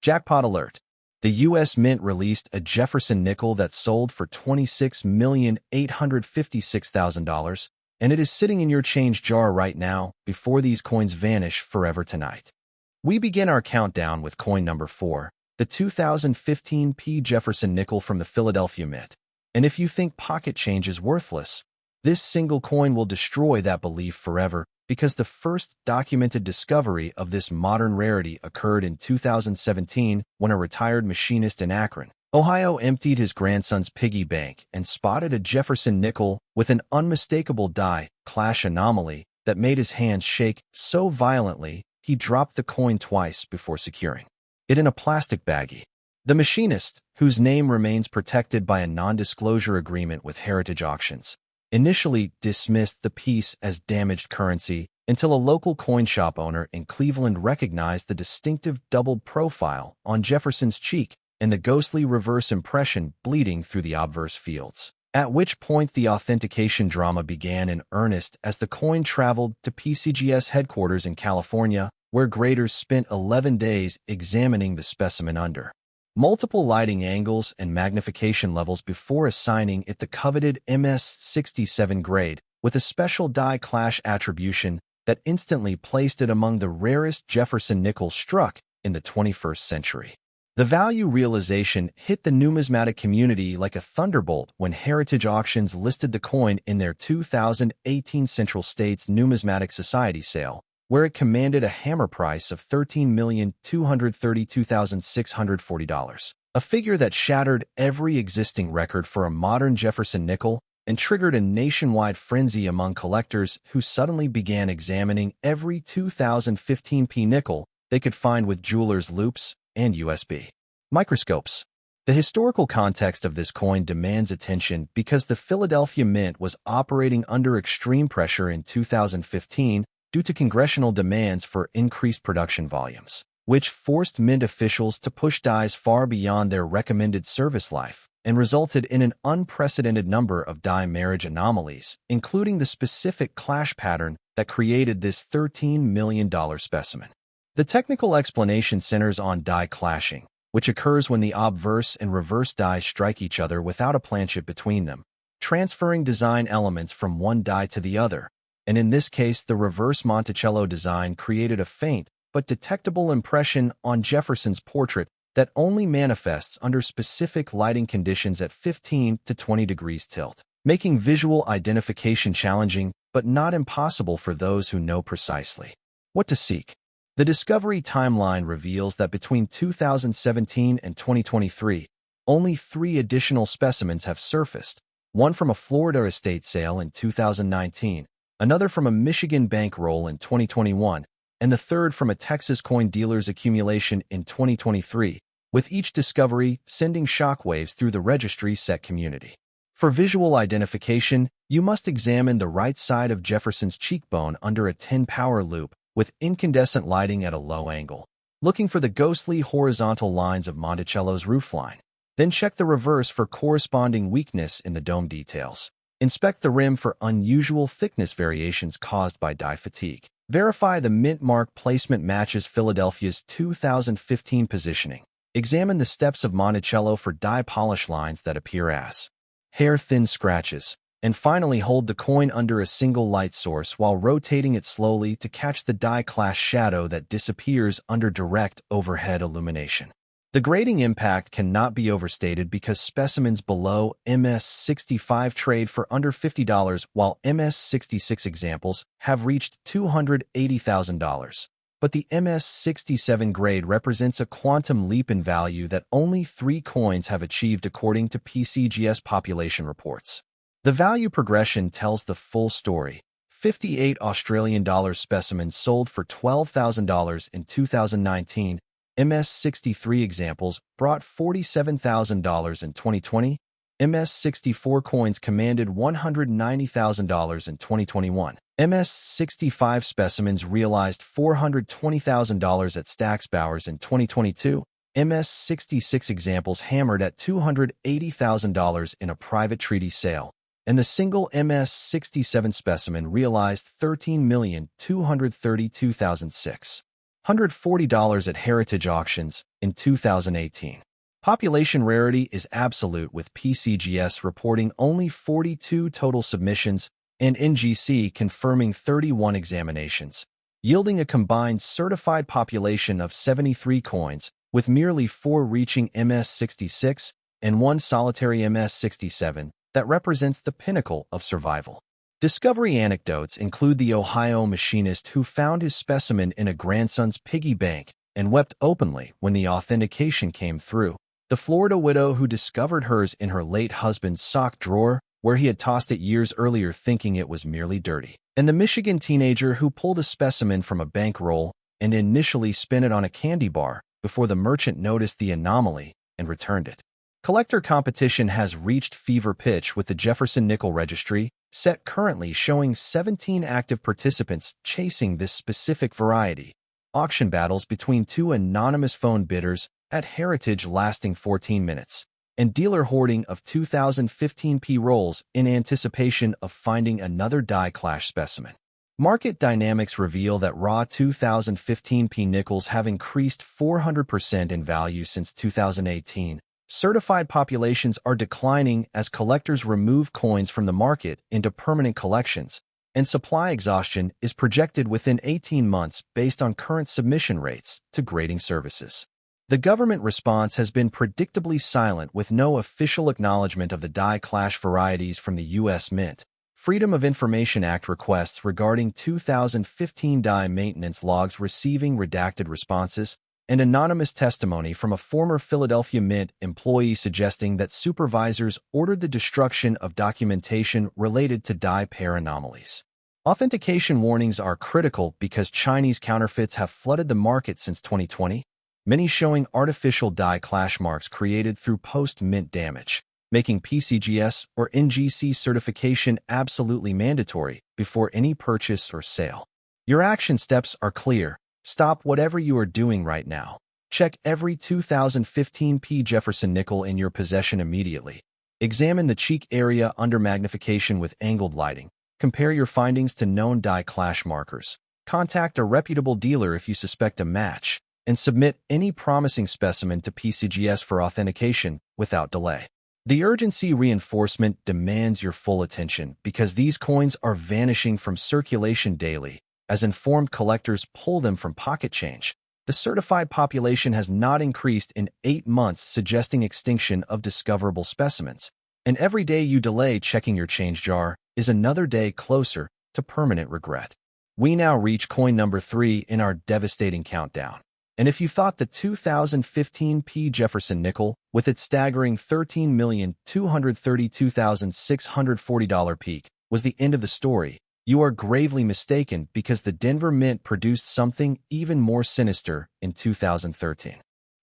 Jackpot alert. The U.S. Mint released a Jefferson nickel that sold for $26,856,000, and it is sitting in your change jar right now before these coins vanish forever tonight. We begin our countdown with coin number 4, the 2015 P. Jefferson nickel from the Philadelphia Mint. And if you think pocket change is worthless, this single coin will destroy that belief forever, because the first documented discovery of this modern rarity occurred in 2017 when a retired machinist in Akron, Ohio emptied his grandson's piggy bank and spotted a Jefferson nickel with an unmistakable die-clash anomaly that made his hands shake so violently he dropped the coin twice before securing it in a plastic baggie. The machinist, whose name remains protected by a non-disclosure agreement with Heritage Auctions, initially dismissed the piece as damaged currency until a local coin shop owner in Cleveland recognized the distinctive doubled profile on Jefferson's cheek and the ghostly reverse impression bleeding through the obverse fields, at which point the authentication drama began in earnest as the coin traveled to PCGS headquarters in California, where graders spent 11 days examining the specimen under multiple lighting angles and magnification levels before assigning it the coveted MS-67 grade with a special die-clash attribution that instantly placed it among the rarest Jefferson nickels struck in the 21st century. The value realization hit the numismatic community like a thunderbolt when Heritage Auctions listed the coin in their 2018 Central States Numismatic Society sale, where it commanded a hammer price of $13,232,640, a figure that shattered every existing record for a modern Jefferson nickel and triggered a nationwide frenzy among collectors who suddenly began examining every 2015 P nickel they could find with jeweler's loupes and USB microscopes. The historical context of this coin demands attention because the Philadelphia Mint was operating under extreme pressure in 2015 due to congressional demands for increased production volumes, which forced Mint officials to push dies far beyond their recommended service life and resulted in an unprecedented number of die marriage anomalies, including the specific clash pattern that created this $13 million specimen. The technical explanation centers on die clashing, which occurs when the obverse and reverse dies strike each other without a planchet between them, transferring design elements from one die to the other. And in this case, the reverse Monticello design created a faint but detectable impression on Jefferson's portrait that only manifests under specific lighting conditions at 15 to 20 degrees tilt, making visual identification challenging but not impossible for those who know precisely what to seek. The discovery timeline reveals that between 2017 and 2023, only 3 additional specimens have surfaced, one from a Florida estate sale in 2019, another from a Michigan bankroll in 2021, and the third from a Texas coin dealer's accumulation in 2023, with each discovery sending shockwaves through the registry set community. For visual identification, you must examine the right side of Jefferson's cheekbone under a 10-power loupe with incandescent lighting at a low angle, looking for the ghostly horizontal lines of Monticello's roofline. Then check the reverse for corresponding weakness in the dome details. Inspect the rim for unusual thickness variations caused by die fatigue. Verify the mint mark placement matches Philadelphia's 2015 positioning. Examine the steps of Monticello for die polish lines that appear as hair-thin scratches. And finally, hold the coin under a single light source while rotating it slowly to catch the die clash shadow that disappears under direct overhead illumination. The grading impact cannot be overstated because specimens below MS-65 trade for under $50 while MS-66 examples have reached $280,000. But the MS-67 grade represents a quantum leap in value that only 3 coins have achieved according to PCGS population reports. The value progression tells the full story. 58 Australian dollar specimens sold for $12,000 in 2019. MS-63 examples brought $47,000 in 2020. MS-64 coins commanded $190,000 in 2021. MS-65 specimens realized $420,000 at Stack's Bowers in 2022. MS-66 examples hammered at $280,000 in a private treaty sale, and the single MS-67 specimen realized $13,232,006. $140 at Heritage Auctions in 2018. Population rarity is absolute, with PCGS reporting only 42 total submissions and NGC confirming 31 examinations, yielding a combined certified population of 73 coins, with merely 4 reaching MS66 and 1 solitary MS67 that represents the pinnacle of survival. Discovery anecdotes include the Ohio machinist who found his specimen in a grandson's piggy bank and wept openly when the authentication came through, the Florida widow who discovered hers in her late husband's sock drawer, where he had tossed it years earlier thinking it was merely dirty, and the Michigan teenager who pulled a specimen from a bankroll and initially spun it on a candy bar before the merchant noticed the anomaly and returned it. Collector competition has reached fever pitch, with the Jefferson nickel registry set currently showing 17 active participants chasing this specific variety. Auction battles between 2 anonymous phone bidders at Heritage lasting 14 minutes, and dealer hoarding of 2015 P rolls in anticipation of finding another die clash specimen. Market dynamics reveal that raw 2015 P nickels have increased 400% in value since 2018. Certified populations are declining as collectors remove coins from the market into permanent collections, and supply exhaustion is projected within 18 months based on current submission rates to grading services. The government response has been predictably silent, with no official acknowledgement of the die clash varieties from the U.S. Mint. Freedom of Information Act requests regarding 2015 die maintenance logs receiving redacted responses, and anonymous testimony from a former Philadelphia Mint employee suggesting that supervisors ordered the destruction of documentation related to die pair anomalies. Authentication warnings are critical because Chinese counterfeits have flooded the market since 2020, many showing artificial die clash marks created through post-mint damage, making PCGS or NGC certification absolutely mandatory before any purchase or sale. Your action steps are clear. Stop whatever you are doing right now. Check every 2015 P Jefferson nickel in your possession immediately. Examine the cheek area under magnification with angled lighting. Compare your findings to known die clash markers. Contact a reputable dealer if you suspect a match, and submit any promising specimen to PCGS for authentication without delay. The urgency reinforcement demands your full attention because these coins are vanishing from circulation daily as informed collectors pull them from pocket change. The certified population has not increased in 8 months, suggesting extinction of discoverable specimens. And every day you delay checking your change jar is another day closer to permanent regret. We now reach coin number 3 in our devastating countdown. And if you thought the 2015 P Jefferson nickel, with its staggering $13,232,640 peak, was the end of the story, you are gravely mistaken, because the Denver Mint produced something even more sinister in 2013.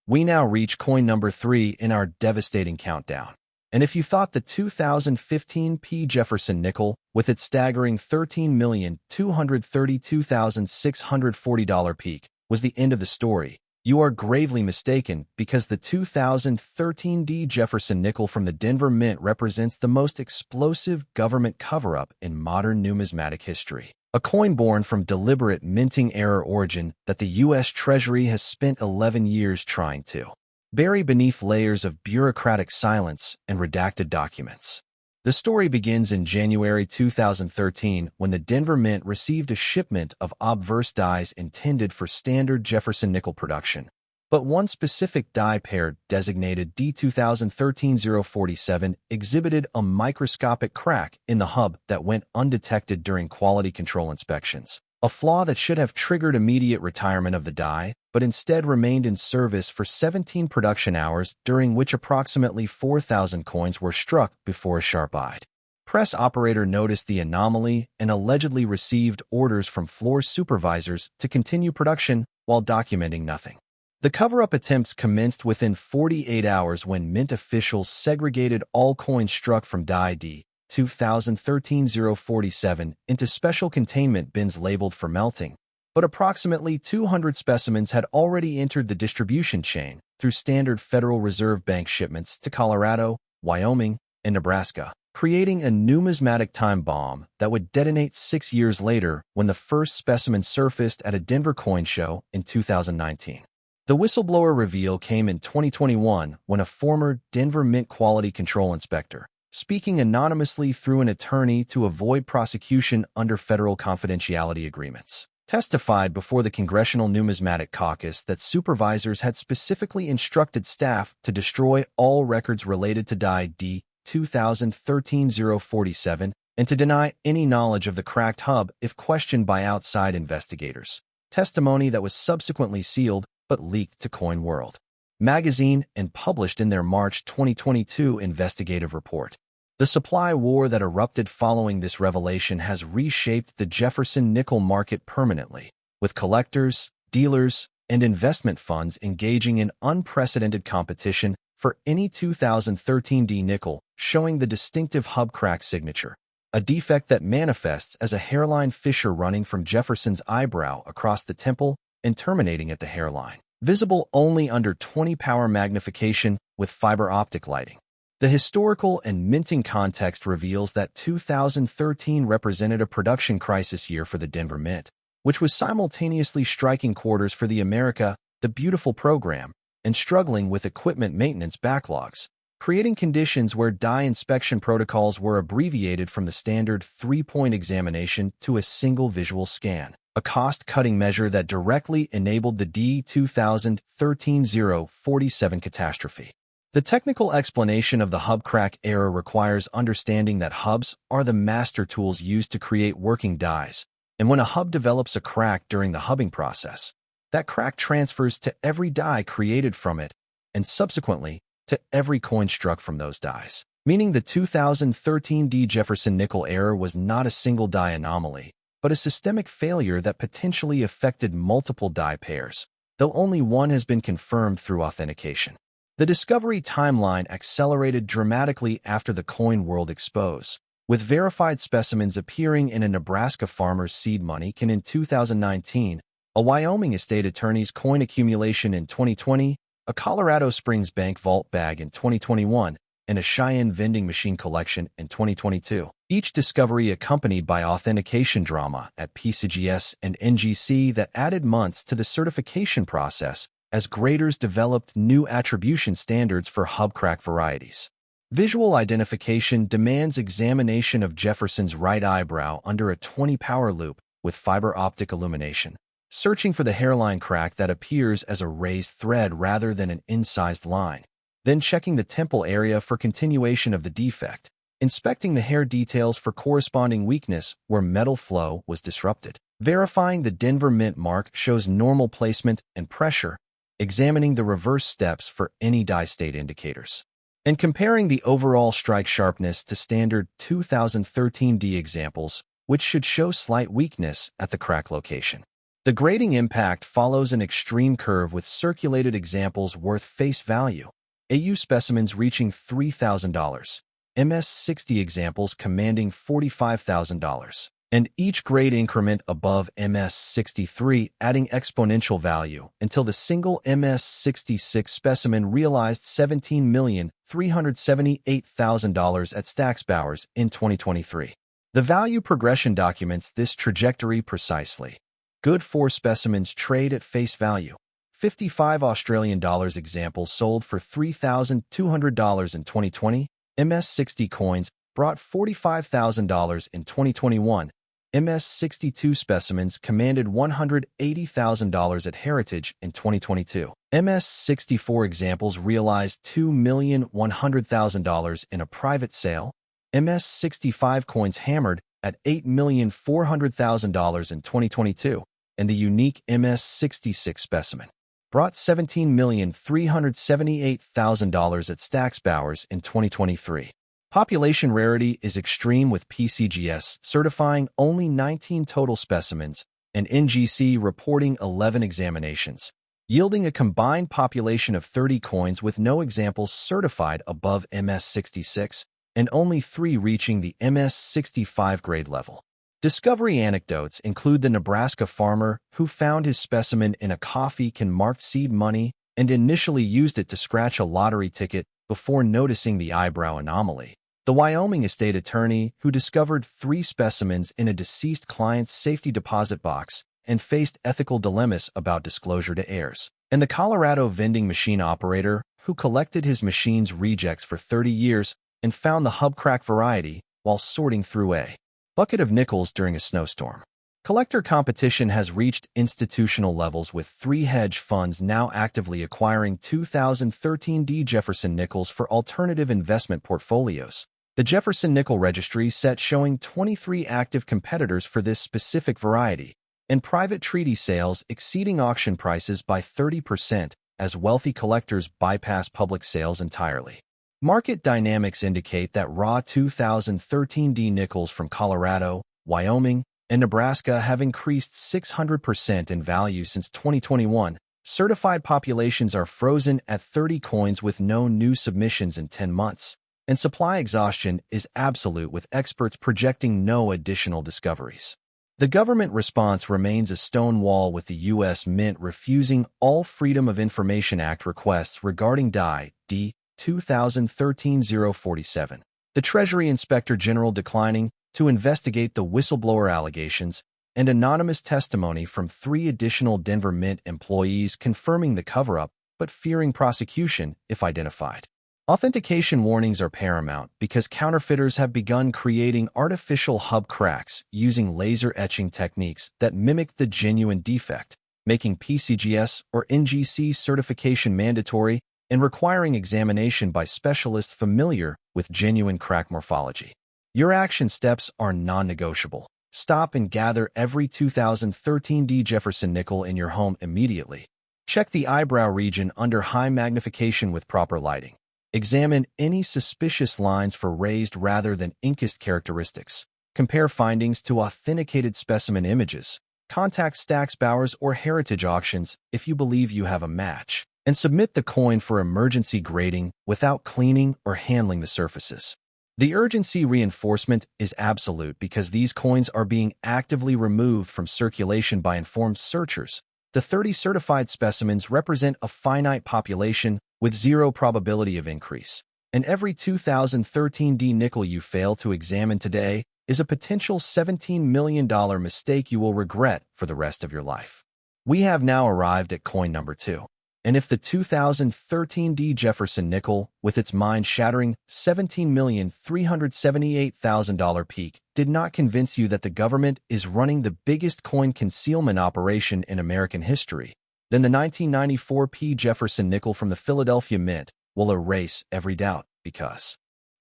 We now reach coin number 3 in our devastating countdown. And if you thought the 2015 P Jefferson nickel, with its staggering $13,232,640 peak, was the end of the story, you are gravely mistaken, because the 2013 D Jefferson nickel from the Denver Mint represents the most explosive government cover-up in modern numismatic history. A coin born from deliberate minting error origin that the U.S. Treasury has spent 11 years trying to bury beneath layers of bureaucratic silence and redacted documents. The story begins in January 2013 when the Denver Mint received a shipment of obverse dies intended for standard Jefferson nickel production. But one specific die pair, designated D2013-047, exhibited a microscopic crack in the hub that went undetected during quality control inspections. A flaw that should have triggered immediate retirement of the die, but instead remained in service for 17 production hours, during which approximately 4,000 coins were struck before a sharp-eyed press operator noticed the anomaly and allegedly received orders from floor supervisors to continue production while documenting nothing. The cover-up attempts commenced within 48 hours when Mint officials segregated all coins struck from die D 2013-047 into special containment bins labeled for melting, but approximately 200 specimens had already entered the distribution chain through standard Federal Reserve Bank shipments to Colorado, Wyoming, and Nebraska. creating a numismatic time bomb that would detonate 6 years later when the first specimen surfaced at a Denver coin show in 2019. The whistleblower reveal came in 2021 when a former Denver Mint quality control inspector, speaking anonymously through an attorney to avoid prosecution under federal confidentiality agreements, testified before the Congressional Numismatic Caucus that supervisors had specifically instructed staff to destroy all records related to die D 2013-047 and to deny any knowledge of the cracked hub if questioned by outside investigators, testimony that was subsequently sealed but leaked to Coin World magazine and published in their March 2022 investigative report. The supply war that erupted following this revelation has reshaped the Jefferson nickel market permanently, with collectors, dealers, and investment funds engaging in unprecedented competition for any 2013D nickel, showing the distinctive hub crack signature, a defect that manifests as a hairline fissure running from Jefferson's eyebrow across the temple and terminating at the hairline, visible only under 20 power magnification with fiber optic lighting. The historical and minting context reveals that 2013 represented a production crisis year for the Denver Mint, which was simultaneously striking quarters for the America the Beautiful program and struggling with equipment maintenance backlogs, creating conditions where die inspection protocols were abbreviated from the standard 3-point examination to a single visual scan, a cost-cutting measure that directly enabled the D 2013-047 catastrophe. The technical explanation of the hub crack error requires understanding that hubs are the master tools used to create working dies, and when a hub develops a crack during the hubbing process, that crack transfers to every die created from it, and subsequently to every coin struck from those dies. Meaning the 2013 D Jefferson nickel error was not a single die anomaly, but a systemic failure that potentially affected multiple die pairs, though only one has been confirmed through authentication. The discovery timeline accelerated dramatically after the Coin World expose, with verified specimens appearing in a Nebraska farmer's seed money can in 2019, a Wyoming estate attorney's coin accumulation in 2020, a Colorado Springs bank vault bag in 2021, and a Cheyenne vending machine collection in 2022. Each discovery accompanied by authentication drama at PCGS and NGC that added months to the certification process as graders developed new attribution standards for hub crack varieties. Visual identification demands examination of Jefferson's right eyebrow under a 20-power loop with fiber optic illumination, searching for the hairline crack that appears as a raised thread rather than an incised line, then checking the temple area for continuation of the defect, inspecting the hair details for corresponding weakness where metal flow was disrupted, verifying the Denver Mint mark shows normal placement and pressure, examining the reverse steps for any die state indicators, and comparing the overall strike sharpness to standard 2013D examples, which should show slight weakness at the crack location. The grading impact follows an extreme curve with circulated examples worth face value, AU specimens reaching $3,000, MS-60 examples commanding $45,000, and each grade increment above MS-63 adding exponential value until the single MS-66 specimen realized $17,378,000 at Stacksbowers in 2023. The value progression documents this trajectory precisely. Good 4 specimens trade at face value. 55 Australian dollars examples sold for $3,200 in 2020. MS-60 coins brought $45,000 in 2021. MS-62 specimens commanded $180,000 at Heritage in 2022. MS-64 examples realized $2,100,000 in a private sale. MS-65 coins hammered at $8,400,000 in 2022, and the unique MS-66 specimen brought $17,378,000 at Stacksbowers in 2023. Population rarity is extreme with PCGS certifying only 19 total specimens and NGC reporting 11 examinations, yielding a combined population of 30 coins with no examples certified above MS-66 and only 3 reaching the MS-65 grade level. Discovery anecdotes include the Nebraska farmer who found his specimen in a coffee can marked seed money and initially used it to scratch a lottery ticket before noticing the eyebrow anomaly, The Wyoming estate attorney who discovered 3 specimens in a deceased client's safety deposit box and faced ethical dilemmas about disclosure to heirs. And the Colorado vending machine operator who collected his machine's rejects for 30 years and found the hubcrack variety while sorting through a bucket of nickels during a snowstorm. Collector competition has reached institutional levels, with 3 hedge funds now actively acquiring 2013 Jefferson nickels for alternative investment portfolios. The Jefferson nickel registry set showing 23 active competitors for this specific variety, and private treaty sales exceeding auction prices by 30% as wealthy collectors bypass public sales entirely. Market dynamics indicate that raw 2013 nickels from Colorado, Wyoming, and Nebraska have increased 600% in value since 2021. Certified populations are frozen at 30 coins with no new submissions in 10 months, and supply exhaustion is absolute, with experts projecting no additional discoveries. The government response remains a stone wall, with the U.S. Mint refusing all Freedom of Information Act requests regarding D. 2013-047. The Treasury Inspector General declining to investigate the whistleblower allegations, and anonymous testimony from 3 additional Denver Mint employees confirming the cover-up but fearing prosecution if identified. Authentication warnings are paramount because counterfeiters have begun creating artificial hub cracks using laser etching techniques that mimic the genuine defect, making PCGS or NGC certification mandatory and requiring examination by specialists familiar with genuine crack morphology. Your action steps are non-negotiable. Stop and gather every 2013 Jefferson nickel in your home immediately. Check the eyebrow region under high magnification with proper lighting. Examine any suspicious lines for raised rather than inked characteristics. Compare findings to authenticated specimen images. Contact Stax Bowers or Heritage Auctions if you believe you have a match, and submit the coin for emergency grading without cleaning or handling the surfaces. The urgency reinforcement is absolute because these coins are being actively removed from circulation by informed searchers. The 30 certified specimens represent a finite population with 0 probability of increase, and every 2013 nickel you fail to examine today is a potential $17 million mistake you will regret for the rest of your life. We have now arrived at coin number 2. And if the 2013 Jefferson nickel, with its mind-shattering $17,378,000 peak, did not convince you that the government is running the biggest coin concealment operation in American history, then the 1994 Jefferson nickel from the Philadelphia Mint will erase every doubt, because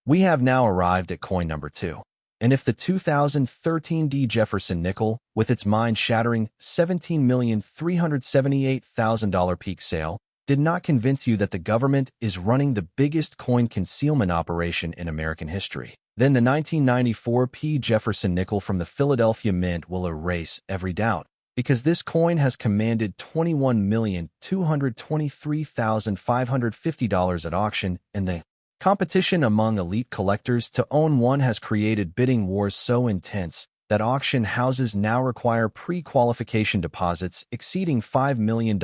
we have now arrived at coin number 2. And if the 2013 Jefferson nickel, with its mind-shattering $17,378,000 peak sale, did not convince you that the government is running the biggest coin concealment operation in American history, then the 1994 Jefferson nickel from the Philadelphia Mint will erase every doubt, because this coin has commanded $21,223,550 at auction, and the competition among elite collectors to own one has created bidding wars so intense that auction houses now require pre-qualification deposits exceeding $5 million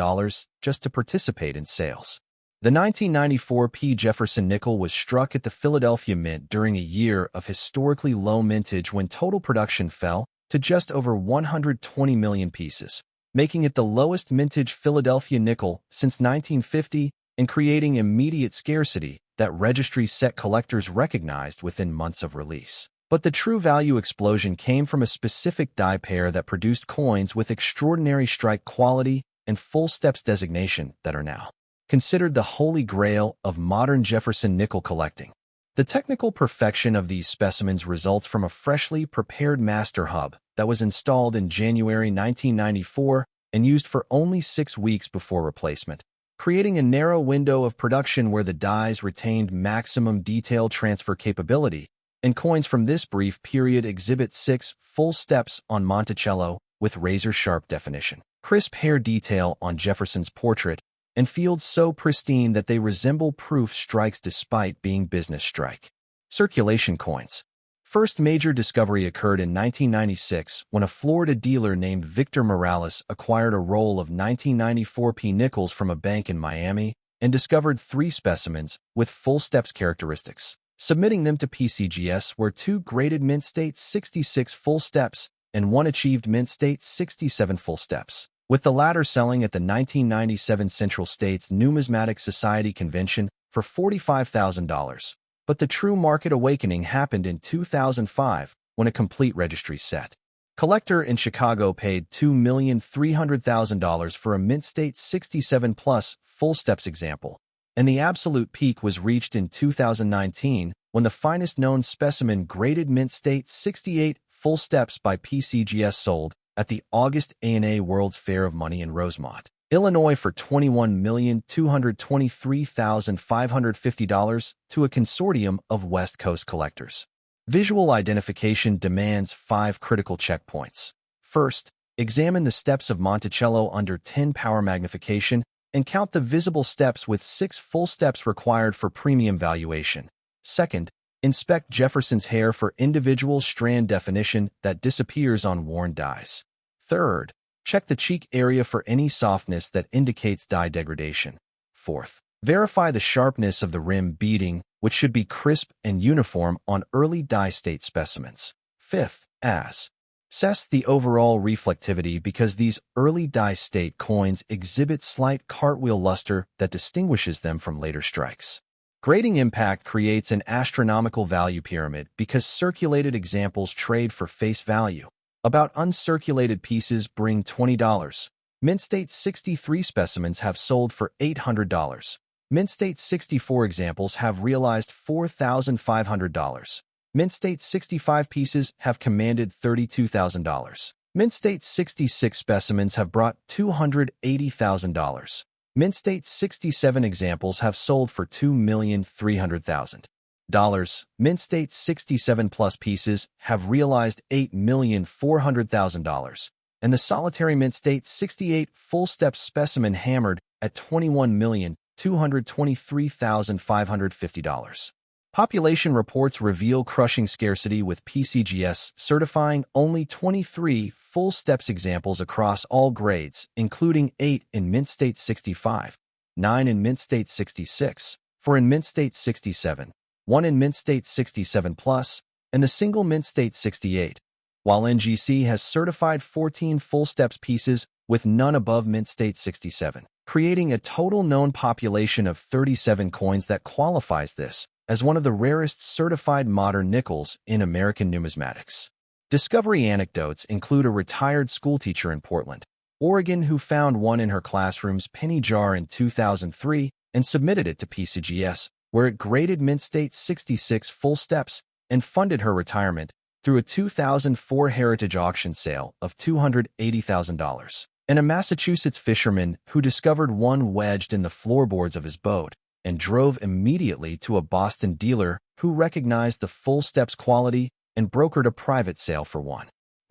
just to participate in sales. The 1994 Jefferson nickel was struck at the Philadelphia Mint during a year of historically low mintage when total production fell to just over 120 million pieces, making it the lowest mintage Philadelphia nickel since 1950 and creating immediate scarcity that registry set collectors recognized within months of release. But the true value explosion came from a specific die pair that produced coins with extraordinary strike quality and full steps designation that are now considered the holy grail of modern Jefferson nickel collecting. The technical perfection of these specimens results from a freshly prepared master hub that was installed in January 1994 and used for only 6 weeks before replacement, creating a narrow window of production where the dies retained maximum detail transfer capability, and coins from this brief period exhibit 6 full steps on Monticello with razor-sharp definition, crisp hair detail on Jefferson's portrait, and fields so pristine that they resemble proof strikes despite being business strike. Circulation coins. First major discovery occurred in 1996 when a Florida dealer named Victor Morales acquired a roll of 1994 nickels from a bank in Miami and discovered 3 specimens with full steps characteristics. submitting them to PCGS where 2 graded mint state 66 full steps and 1 achieved mint state 67 full steps, with the latter selling at the 1997 Central States Numismatic Society Convention for $45,000. But the true market awakening happened in 2005 when a complete registry set. Collector in Chicago paid $2,300,000 for a mint state 67 plus full steps example, and the absolute peak was reached in 2019 when the finest known specimen graded mint state 68 full steps by PCGS sold at the August A&A World's Fair of Money in Rosemont, Illinois for $21,223,550 to a consortium of West Coast collectors. Visual identification demands 5 critical checkpoints. First, examine the steps of Monticello under 10 power magnification and count the visible steps with 6 full steps required for premium valuation. Second, inspect Jefferson's hair for individual strand definition that disappears on worn dies. Third, check the cheek area for any softness that indicates dye degradation. Fourth, verify the sharpness of the rim beading, which should be crisp and uniform on early dye state specimens. Fifth, assess the overall reflectivity because these early dye state coins exhibit slight cartwheel luster that distinguishes them from later strikes. Grading impact creates an astronomical value pyramid because circulated examples trade for face value. About uncirculated pieces bring $20. Mint State 63 specimens have sold for $800. Mint State 64 examples have realized $4,500. Mint State 65 pieces have commanded $32,000. Mint State 66 specimens have brought $280,000. Mint State 67 examples have sold for $2,300,000. Mint State 67 plus pieces have realized $8,400,000. And the solitary Mint State 68 full step specimen hammered at $21,223,550. Population reports reveal crushing scarcity with PCGS certifying only 23 full steps examples across all grades, including 8 in Mint State 65, 9 in Mint State 66, 4 in Mint State 67, 1 in Mint State 67 plus, and the single Mint State 68, while NGC has certified 14 full steps pieces with none above Mint State 67, creating a total known population of 37 coins that qualifies this as one of the rarest certified modern nickels in American numismatics. Discovery anecdotes include a retired schoolteacher in Portland, Oregon who found one in her classroom's penny jar in 2003 and submitted it to PCGS, where it graded Mint State 66 full steps and funded her retirement through a 2004 heritage auction sale of $280,000. And a Massachusetts fisherman who discovered one wedged in the floorboards of his boat and drove immediately to a Boston dealer who recognized the full steps quality and brokered a private sale for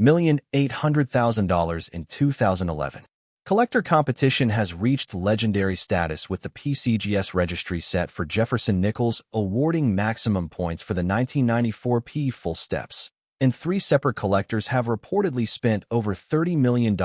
$1,800,000 in 2011. Collector competition has reached legendary status with the PCGS registry set for Jefferson nickels awarding maximum points for the 1994 P full steps, and 3 separate collectors have reportedly spent over $30 million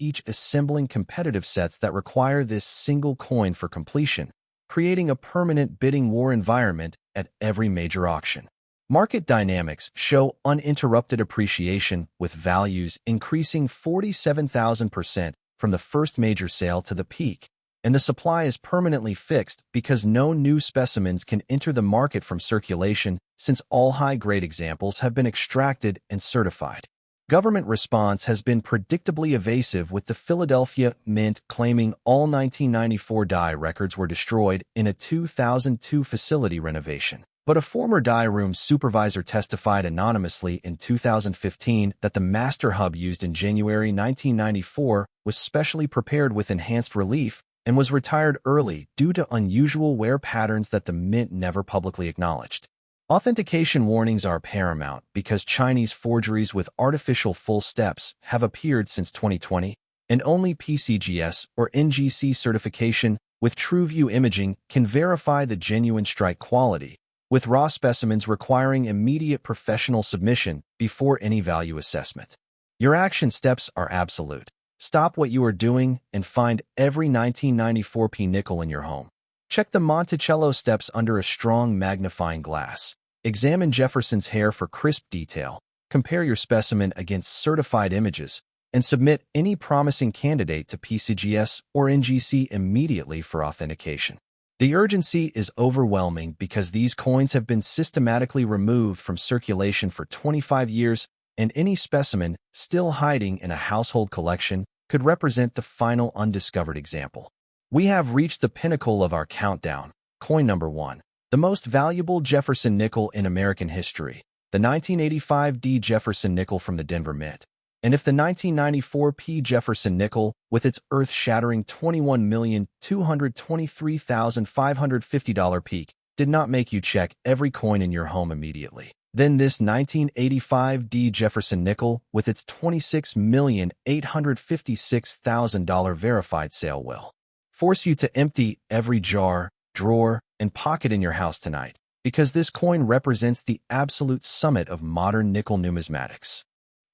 each assembling competitive sets that require this single coin for completion, creating a permanent bidding war environment at every major auction. Market dynamics show uninterrupted appreciation, with values increasing 47,000% from the first major sale to the peak, and the supply is permanently fixed because no new specimens can enter the market from circulation since all high-grade examples have been extracted and certified. Government response has been predictably evasive, with the Philadelphia Mint claiming all 1994 dye records were destroyed in a 2002 facility renovation. But a former dye room supervisor testified anonymously in 2015 that the master hub used in January 1994 was specially prepared with enhanced relief and was retired early due to unusual wear patterns that the Mint never publicly acknowledged. Authentication warnings are paramount because Chinese forgeries with artificial full steps have appeared since 2020, and only PCGS or NGC certification with TrueView imaging can verify the genuine strike quality, with raw specimens requiring immediate professional submission before any value assessment. Your action steps are absolute. Stop what you are doing and find every 1994 P nickel in your home. Check the Monticello steps under a strong magnifying glass. Examine Jefferson's hair for crisp detail, compare your specimen against certified images, and submit any promising candidate to PCGS or NGC immediately for authentication. The urgency is overwhelming because these coins have been systematically removed from circulation for 25 years, and any specimen still hiding in a household collection could represent the final undiscovered example. We have reached the pinnacle of our countdown. Coin number 1. The most valuable Jefferson nickel in American history, the 1985 D Jefferson nickel from the Denver Mint. And if the 1994 P Jefferson nickel, with its earth-shattering $21,223,550 peak, did not make you check every coin in your home immediately, then this 1985 D Jefferson nickel, with its $26,856,000 verified sale will force you to empty every jar, drawer, and pocket in your house tonight, because this coin represents the absolute summit of modern nickel numismatics.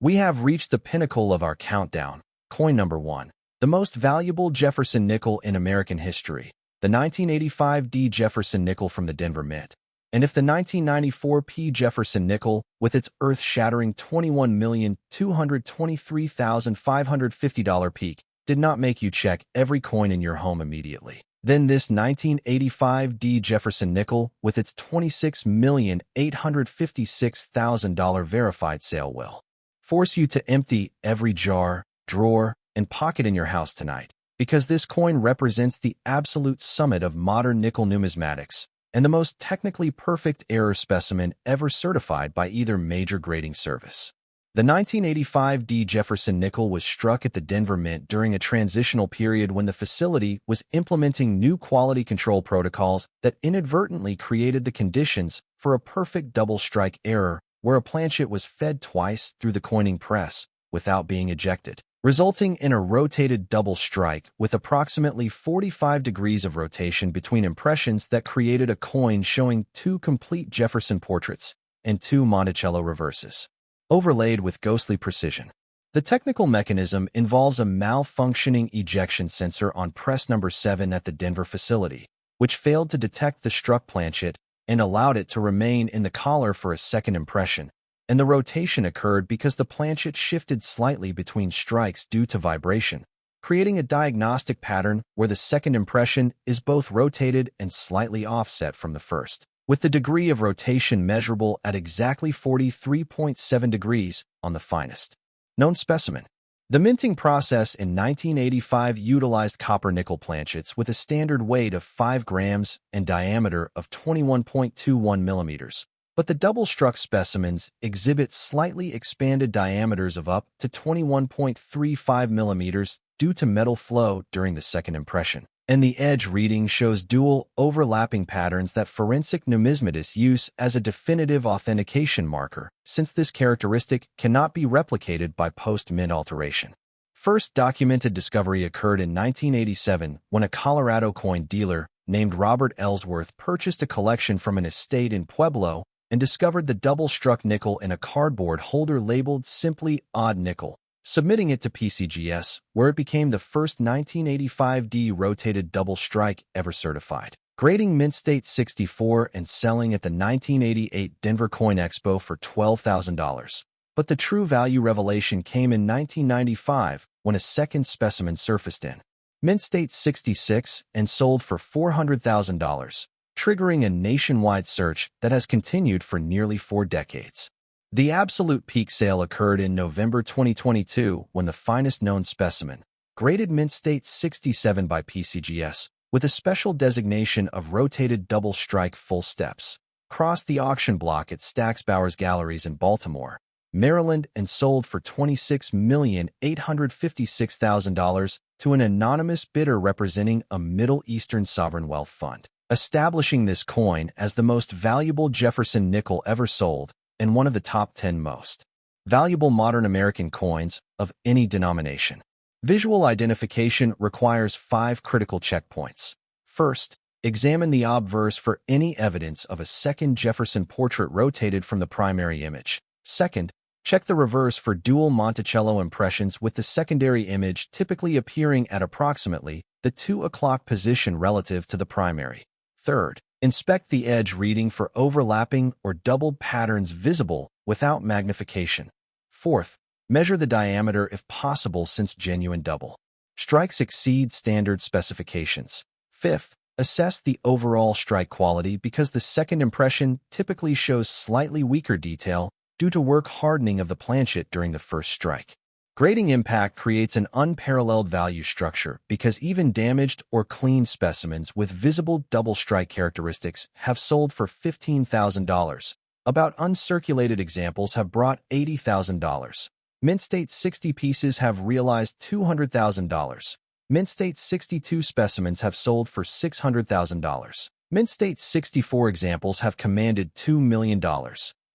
We have reached the pinnacle of our countdown. Coin number 1. The most valuable Jefferson nickel in American history, the 1985 D Jefferson nickel from the Denver Mint. And if the 1994 P Jefferson nickel, with its earth-shattering $21,223,550 peak, did not make you check every coin in your home immediately, then this 1985 D Jefferson nickel, with its $26,856,000 verified sale will force you to empty every jar, drawer, and pocket in your house tonight, because this coin represents the absolute summit of modern nickel numismatics and the most technically perfect error specimen ever certified by either major grading service. The 1985 D Jefferson nickel was struck at the Denver Mint during a transitional period when the facility was implementing new quality control protocols that inadvertently created the conditions for a perfect double strike error where a planchet was fed twice through the coining press without being ejected, resulting in a rotated double strike with approximately 45 degrees of rotation between impressions that created a coin showing 2 complete Jefferson portraits and 2 Monticello reverses, overlaid with ghostly precision. The technical mechanism involves a malfunctioning ejection sensor on press number 7 at the Denver facility, which failed to detect the struck planchet and allowed it to remain in the collar for a second impression, and the rotation occurred because the planchet shifted slightly between strikes due to vibration, creating a diagnostic pattern where the second impression is both rotated and slightly offset from the first, with the degree of rotation measurable at exactly 43.7 degrees on the finest known specimen. The minting process in 1985 utilized copper-nickel planchets with a standard weight of 5 grams and diameter of 21.21 millimeters, but the double-struck specimens exhibit slightly expanded diameters of up to 21.35 millimeters due to metal flow during the second impression, and the edge reading shows dual overlapping patterns that forensic numismatists use as a definitive authentication marker, since this characteristic cannot be replicated by post-mint alteration. First documented discovery occurred in 1987 when a Colorado coin dealer named Robert Ellsworth purchased a collection from an estate in Pueblo and discovered the double-struck nickel in a cardboard holder labeled simply Odd Nickel, submitting it to PCGS, where it became the first 1985 D rotated double strike ever certified, grading Mint State 64 and selling at the 1988 Denver Coin Expo for $12,000. But the true value revelation came in 1995 when a second specimen surfaced in Mint State 66 and sold for $400,000, triggering a nationwide search that has continued for nearly 4 decades. The absolute peak sale occurred in November 2022 when the finest known specimen, graded Mint State 67 by PCGS, with a special designation of rotated double strike full steps, crossed the auction block at Stack's Bowers Galleries in Baltimore, Maryland, and sold for $26,856,000 to an anonymous bidder representing a Middle Eastern sovereign wealth fund, establishing this coin as the most valuable Jefferson nickel ever sold and one of the top 10 most valuable modern American coins of any denomination. Visual identification requires 5 critical checkpoints. First, examine the obverse for any evidence of a second Jefferson portrait rotated from the primary image. Second, check the reverse for dual Monticello impressions with the secondary image typically appearing at approximately the 2 o'clock position relative to the primary. Third, Inspect the edge reading for overlapping or doubled patterns visible without magnification. Fourth, measure the diameter if possible since genuine double strikes exceed standard specifications. Fifth, assess the overall strike quality because the second impression typically shows slightly weaker detail due to work hardening of the planchet during the first strike. Grading impact creates an unparalleled value structure because even damaged or clean specimens with visible double strike characteristics have sold for $15,000. About uncirculated examples have brought $80,000. Mint State 60 pieces have realized $200,000. Mint State 62 specimens have sold for $600,000. Mint State 64 examples have commanded $2 million.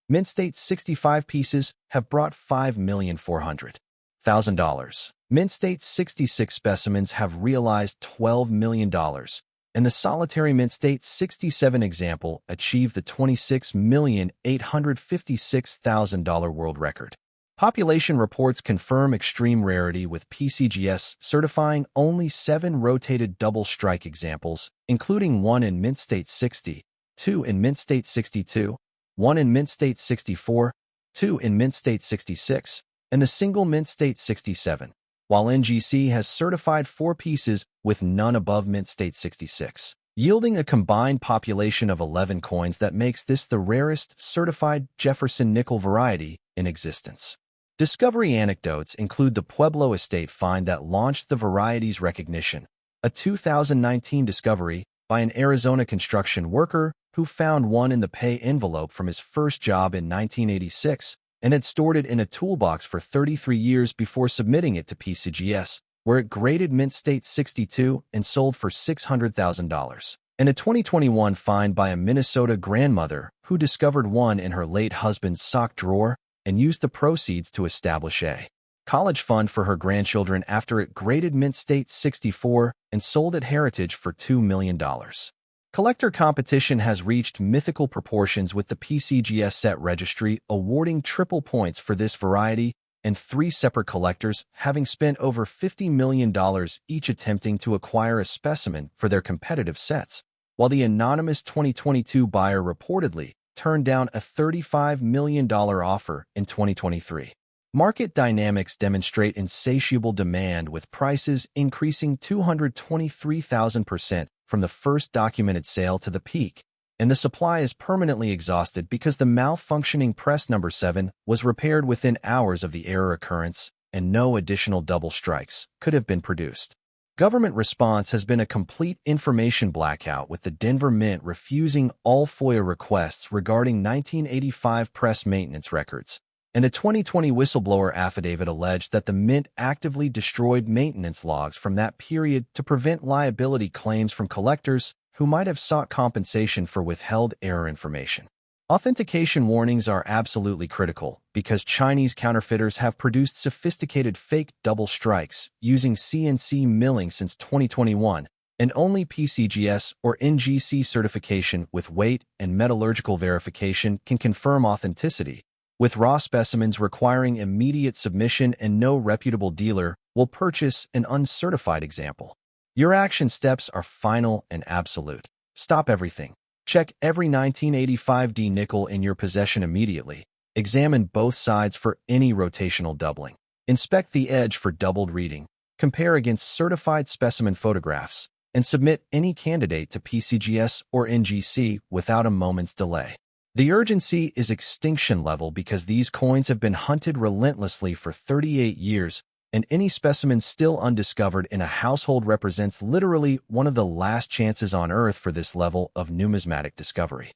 Mint State 65 pieces have brought $5,400,000. Mint State 66 specimens have realized $12 million, and the solitary Mint State 67 example achieved the $26,856,000 world record. Population reports confirm extreme rarity with PCGS certifying only 7 rotated double strike examples, including 1 in Mint State 60, 2 in Mint State 62, 1 in Mint State 64, 2 in Mint State 66, and a single Mint State 67, while NGC has certified 4 pieces with none above Mint State 66, yielding a combined population of 11 coins that makes this the rarest certified Jefferson nickel variety in existence. Discovery anecdotes include the Pueblo estate find that launched the variety's recognition, a 2019 discovery by an Arizona construction worker who found one in the pay envelope from his first job in 1986 and had stored it in a toolbox for 33 years before submitting it to PCGS, where it graded Mint State 62 and sold for $600,000. And a 2021 find by a Minnesota grandmother who discovered one in her late husband's sock drawer and used the proceeds to establish a college fund for her grandchildren after it graded Mint State 64 and sold at Heritage for $2 million. Collector competition has reached mythical proportions with the PCGS set registry awarding triple points for this variety and 3 separate collectors having spent over $50 million each attempting to acquire a specimen for their competitive sets, while the anonymous 2022 buyer reportedly turned down a $35 million offer in 2023. Market dynamics demonstrate insatiable demand with prices increasing 223,000% from the first documented sale to the peak, and the supply is permanently exhausted because the malfunctioning press number 7 was repaired within hours of the error occurrence and no additional double strikes could have been produced. Government response has been a complete information blackout, with the Denver Mint refusing all FOIA requests regarding 1985 press maintenance records, and a 2020 whistleblower affidavit alleged that the Mint actively destroyed maintenance logs from that period to prevent liability claims from collectors who might have sought compensation for withheld error information. Authentication warnings are absolutely critical because Chinese counterfeiters have produced sophisticated fake double strikes using CNC milling since 2021, and only PCGS or NGC certification with weight and metallurgical verification can confirm authenticity, with raw specimens requiring immediate submission and no reputable dealer will purchase an uncertified example. Your action steps are final and absolute. Stop everything. Check every 1985D nickel in your possession immediately. Examine both sides for any rotational doubling. Inspect the edge for doubled reading. Compare against certified specimen photographs, and submit any candidate to PCGS or NGC without a moment's delay. The urgency is extinction level because these coins have been hunted relentlessly for 38 years, and any specimen still undiscovered in a household represents literally one of the last chances on Earth for this level of numismatic discovery.